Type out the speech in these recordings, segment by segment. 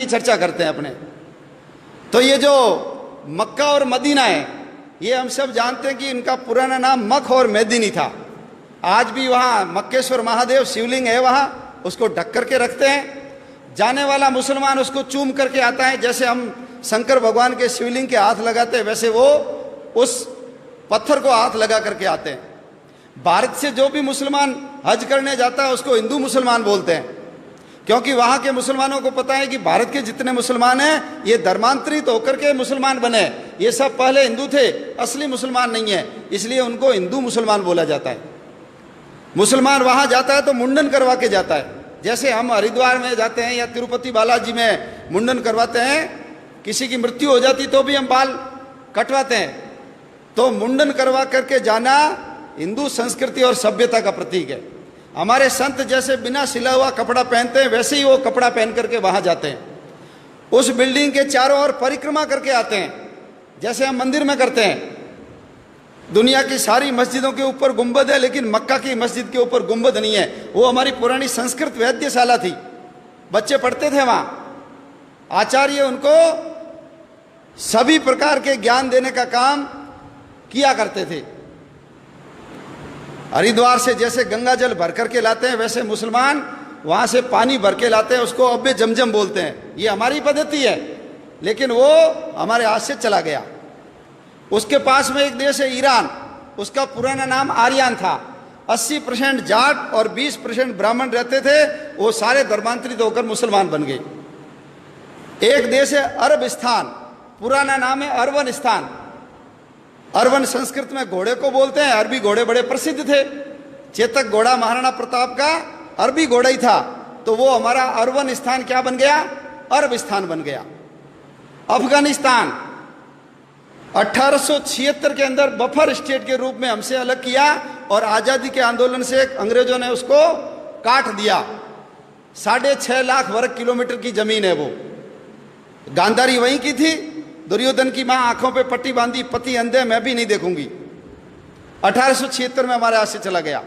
की चर्चा करते हैं अपने। तो ये जो मक्का और मदीना है, ये हम सब जानते हैं कि इनका पुराना नाम मख और मेदिनी था। आज भी वहाँ मक्केश्वर महादेव शिवलिंग है, वहाँ उसको ढक करके रखते हैं। जाने वाला मुसलमान उसको चूम करके आता है, जैसे हम शंकर भगवान के शिवलिंग के हाथ लगाते हैं वैसे वो उस पत्थर को हाथ लगा करके आते हैं। भारत से जो भी मुसलमान हज करने जाता है उसको हिंदू मुसलमान बोलते हैं, क्योंकि वहाँ के मुसलमानों को पता है कि भारत के जितने मुसलमान हैं ये धर्मांतरित होकर के मुसलमान बने, ये सब पहले हिंदू थे, असली मुसलमान नहीं है, इसलिए उनको हिंदू मुसलमान बोला जाता है। मुसलमान वहाँ जाता है तो मुंडन करवा के जाता है, जैसे हम हरिद्वार में जाते हैं या तिरुपति बालाजी में मुंडन करवाते हैं, किसी की मृत्यु हो जाती तो भी हम बाल कटवाते हैं। तो मुंडन करवा करके जाना हिंदू संस्कृति और सभ्यता का प्रतीक है। हमारे संत जैसे बिना सिला हुआ कपड़ा पहनते हैं वैसे ही वो कपड़ा पहन करके वहां जाते हैं, उस बिल्डिंग के चारों ओर परिक्रमा करके आते हैं, जैसे हम मंदिर में करते हैं। दुनिया की सारी मस्जिदों के ऊपर गुंबद है, लेकिन मक्का की मस्जिद के ऊपर गुंबद नहीं है। वो हमारी पुरानी संस्कृत वैद्यशाला थी, बच्चे पढ़ते थे वहां, आचार्य उनको सभी प्रकार के ज्ञान देने का काम किया करते थे। हरिद्वार से जैसे गंगा जल भर करके लाते हैं वैसे मुसलमान वहां से पानी भर के लाते हैं, उसको अब्बे जमजम बोलते हैं। ये हमारी पद्धति है, लेकिन वो हमारे हाथ से चला गया। उसके पास में एक देश है ईरान, उसका पुराना नाम आर्यन था। 80% जाट और 20% ब्राह्मण रहते थे, वो सारे धर्मांतरित होकर मुसलमान बन गए। एक देश है अरबिस्तान, पुराना नाम है अरवनिस्तान। अरवन संस्कृत में घोड़े को बोलते हैं, अरबी घोड़े बड़े प्रसिद्ध थे। चेतक घोड़ा महाराणा प्रताप का अरबी घोड़ा ही था, तो वो हमारा अरवनिस्तान क्या बन गया, अरबिस्तान बन गया। अफगानिस्तान 1876 के अंदर बफर स्टेट के रूप में हमसे अलग किया और आजादी के आंदोलन से अंग्रेजों ने उसको काट दिया। 6.5 लाख वर्ग किलोमीटर की जमीन है वो। गांधारी वहीं की थी, दुर्योधन की मां आंखों पे पट्टी बांधी, पति अंधे, मैं भी नहीं देखूंगी। 1876 में हमारे हाथ से चला गया।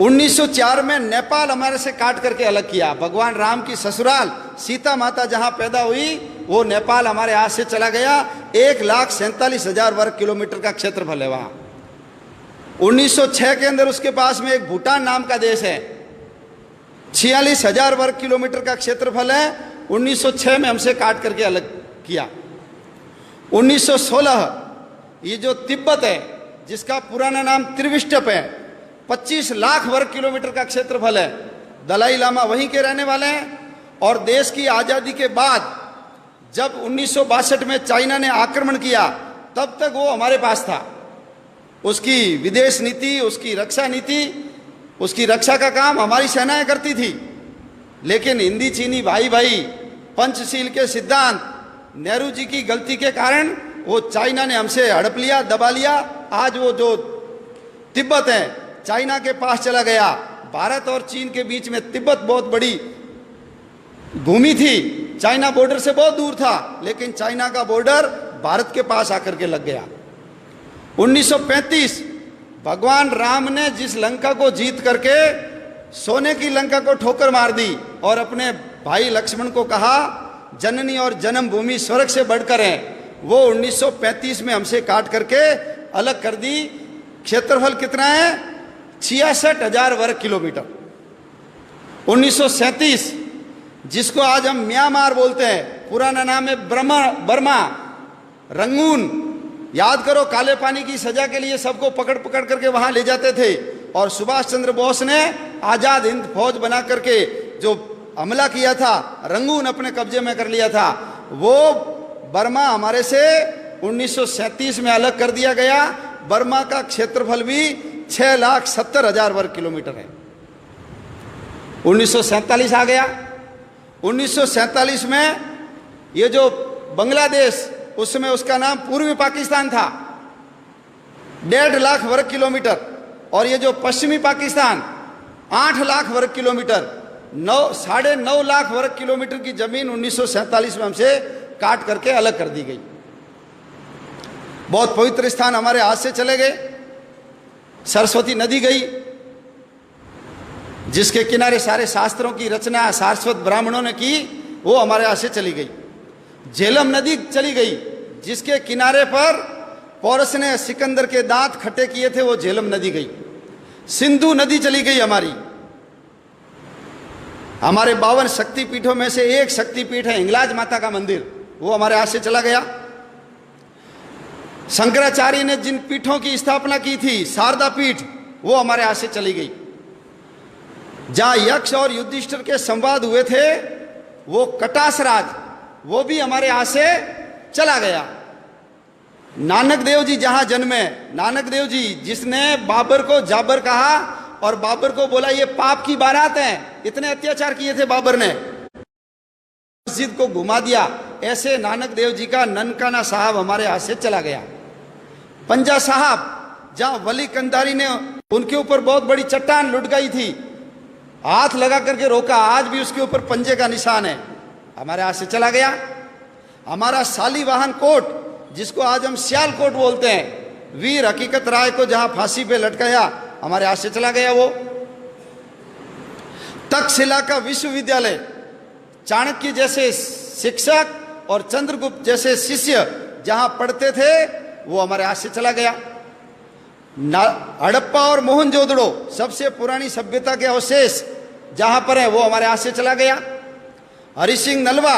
1904 में नेपाल हमारे से काट करके अलग किया। भगवान राम की ससुराल सीता माता जहां पैदा हुई वो नेपाल हमारे हाथ से चला गया। 1,47,000 वर्ग किलोमीटर का क्षेत्रफल है वहां। 1906 के अंदर उसके पास में एक भूटान नाम का देश है, 46,000 वर्ग किलोमीटर का क्षेत्रफल है। 1906 में हमसे काट करके अलग किया। 1916 ये जो तिब्बत है, जिसका पुराना नाम त्रिविष्टप है, 25 लाख वर्ग किलोमीटर का क्षेत्रफल है। दलाई लामा वहीं के रहने वाले हैं। और देश की आज़ादी के बाद जब 1962 में चाइना ने आक्रमण किया, तब तक वो हमारे पास था। उसकी विदेश नीति, उसकी रक्षा नीति, उसकी रक्षा का काम हमारी सेनाएं करती थी। लेकिन हिंदी चीनी भाई भाई पंचशील के सिद्धांत, नेहरू जी की गलती के कारण वो चाइना ने हमसे हड़प लिया, दबा लिया। आज वो जो तिब्बत है चाइना के पास चला गया। भारत और चीन के बीच में तिब्बत बहुत बड़ी भूमि थी, चाइना बॉर्डर से बहुत दूर था, लेकिन चाइना का बॉर्डर भारत के पास आकर के लग गया। 1935 भगवान राम ने जिस लंका को जीत करके सोने की लंका को ठोकर मार दी और अपने भाई लक्ष्मण को कहा जननी और जन्मभूमि स्वर्ग से बढ़कर है, वो 1935 में हमसे काट करके अलग कर दी। क्षेत्रफल कितना है, 66,000 वर्ग किलोमीटर। 1937 जिसको आज हम म्यांमार बोलते हैं, पुराना नाम है बर्मा, रंगून। याद करो, काले पानी की सजा के लिए सबको पकड़ पकड़ करके वहां ले जाते थे और सुभाष चंद्र बोस ने आजाद हिंद फौज बना करके जो हमला किया था, रंगून अपने कब्जे में कर लिया था। वो बर्मा हमारे से 1937 में अलग कर दिया गया। बर्मा का क्षेत्रफल भी 6,70,000 वर्ग किलोमीटर है। 1947 आ गया। 1947 में ये जो बांग्लादेश, उस समय उसका नाम पूर्वी पाकिस्तान था, 1.5 लाख वर्ग किलोमीटर। और ये जो पश्चिमी पाकिस्तान 8 लाख वर्ग किलोमीटर, 9.5 लाख वर्ग किलोमीटर की जमीन 1947 में हमसे काट करके अलग कर दी गई। बहुत पवित्र स्थान हमारे हाथ से चले गए। सरस्वती नदी गई, जिसके किनारे सारे शास्त्रों की रचना सारस्वत ब्राह्मणों ने की, वो हमारे यहाँ से चली गई। झेलम नदी चली गई, जिसके किनारे पर पौरस ने सिकंदर के दांत खट्टे किए थे, वो झेलम नदी गई। सिंधु नदी चली गई हमारी। हमारे 52 शक्तिपीठों में से एक शक्तिपीठ है हिंगलाज माता का मंदिर, वो हमारे हाथ से चला गया। शंकराचार्य ने जिन पीठों की स्थापना की थी, शारदा पीठ, वो हमारे हाथ से चली गई। जहां यक्ष और युधिष्ठिर के संवाद हुए थे, वो कटास राज, वो भी हमारे हाथ से चला गया। नानक देव जी जहां जन्मे, नानक देव जी जिसने बाबर को जाबर कहा और बाबर को बोला ये पाप की बारात है, इतने अत्याचार किए थे बाबर ने, मस्जिद को घुमा दिया, ऐसे नानक देव जी का ननकाना साहब हमारे हाथ से चला गया। पंजा साहब, जहां वली कंधारी ने उनके ऊपर बहुत बड़ी चट्टान लुढ़काई थी, हाथ लगा करके रोका, आज भी उसके ऊपर पंजे का निशान है, हमारे हाथ से चला गया। हमारा शालीवाहन कोट, जिसको आज हम सियाल कोट बोलते हैं, वीर हकीकत राय को जहां फांसी पे लटकाया, हमारे हाथ से चला गया वो। तक्षशिला का विश्वविद्यालय, चाणक्य जैसे शिक्षक और चंद्रगुप्त जैसे शिष्य जहां पढ़ते थे, वो हमारे हाथ से चला गया। हड़प्पा और मोहनजोदड़ो, सबसे पुरानी सभ्यता के अवशेष जहां पर है, वो हमारे हाथ से चला गया। हरि सिंह नलवा,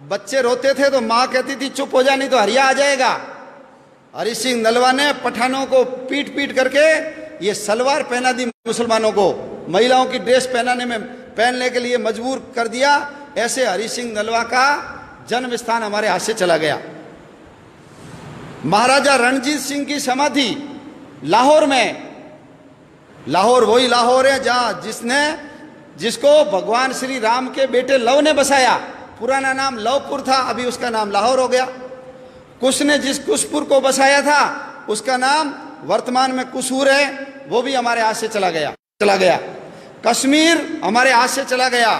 बच्चे रोते थे तो मां कहती थी चुप हो जा नहीं तो हरिया आ जाएगा। हरि सिंह नलवा ने पठानों को पीट पीट करके ये सलवार पहना दी, मुसलमानों को महिलाओं की ड्रेस पहनने के लिए मजबूर कर दिया। ऐसे हरि सिंह नलवा का जन्म स्थान हमारे हाथ से चला गया। महाराजा रणजीत सिंह की समाधि लाहौर में, लाहौर वही लाहौर है जहां जिसको भगवान श्री राम के बेटे लव ने बसाया। पुराना नाम लवपुर था, अभी उसका नाम लाहौर हो गया। कुश ने जिस कुशपुर को बसाया था, उसका नाम वर्तमान में कुसूर है, वो भी हमारे हाथ से चला गया। कश्मीर हमारे हाथ से चला गया।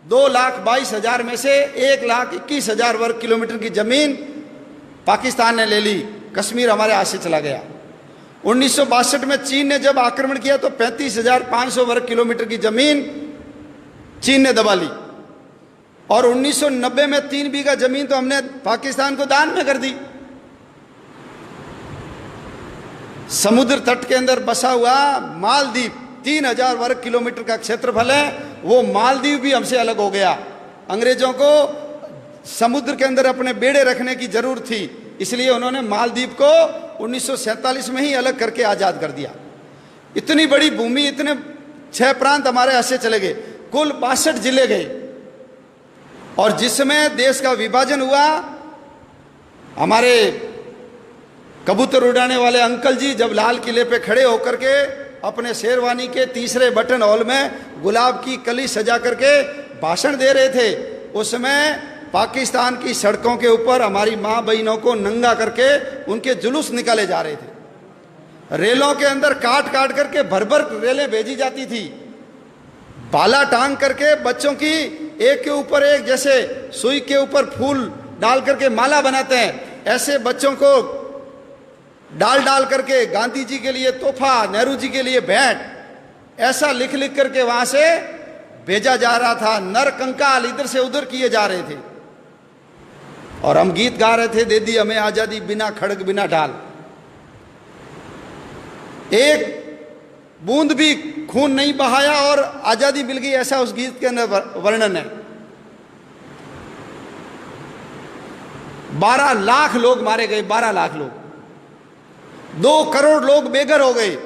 2,22,000 में से 1,21,000 वर्ग किलोमीटर की जमीन पाकिस्तान ने ले ली, कश्मीर हमारे हाथ से चला गया। 1962 में चीन ने जब आक्रमण किया तो 35,500 वर्ग किलोमीटर की जमीन चीन ने दबा ली। और 1990 में 3 बीघा जमीन तो हमने पाकिस्तान को दान में कर दी। समुद्र तट के अंदर बसा हुआ मालदीव 3,000 वर्ग किलोमीटर का क्षेत्रफल है, वो मालदीव भी हमसे अलग हो गया। अंग्रेजों को समुद्र के अंदर अपने बेड़े रखने की जरूरत थी, इसलिए उन्होंने मालदीव को 1947 में ही अलग करके आजाद कर दिया। इतनी बड़ी भूमि, इतने 6 प्रांत हमारे हाथ से चले गए, कुल 62 जिले गए। और जिस समय देश का विभाजन हुआ, हमारे कबूतर उड़ाने वाले अंकल जी जब लाल किले पे खड़े होकर के अपने शेरवानी के तीसरे बटन हॉल में गुलाब की कली सजा करके भाषण दे रहे थे, उस समय पाकिस्तान की सड़कों के ऊपर हमारी माँ बहनों को नंगा करके उनके जुलूस निकाले जा रहे थे। रेलों के अंदर काट काट करके भर भर रेलें भेजी जाती थी, भाला टांग करके बच्चों की एक के ऊपर एक, जैसे सुई के ऊपर फूल डाल करके माला बनाते हैं, ऐसे बच्चों को डाल डाल करके गांधी जी के लिए तोहफा, नेहरू जी के लिए भेंट, ऐसा लिख लिख करके वहां से भेजा जा रहा था। नर कंकाल इधर से उधर किए जा रहे थे और हम गीत गा रहे थे, दे दी हमें आजादी बिना खड़ग बिना ढाल। एक बूंद भी खून नहीं बहाया और आजादी मिल गई, ऐसा उस गीत के अंदर वर्णन है। 12 लाख लोग मारे गए, 12 लाख लोग, 2 करोड़ लोग बेघर हो गए।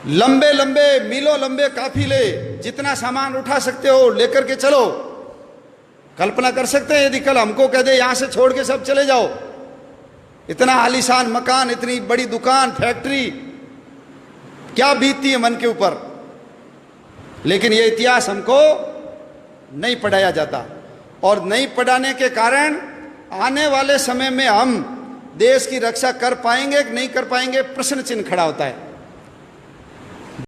लंबे लंबे मीलों लंबे काफिले, जितना सामान उठा सकते हो लेकर के चलो। कल्पना कर सकते हैं यदि कल हमको कह दे यहां से छोड़ के सब चले जाओ, इतना आलीशान मकान, इतनी बड़ी दुकान, फैक्ट्री, क्या बीतती है मन के ऊपर। लेकिन यह इतिहास हमको नहीं पढ़ाया जाता, और नहीं पढ़ाने के कारण आने वाले समय में हम देश की रक्षा कर पाएंगे कि नहीं कर पाएंगे, प्रश्न चिन्ह खड़ा होता है।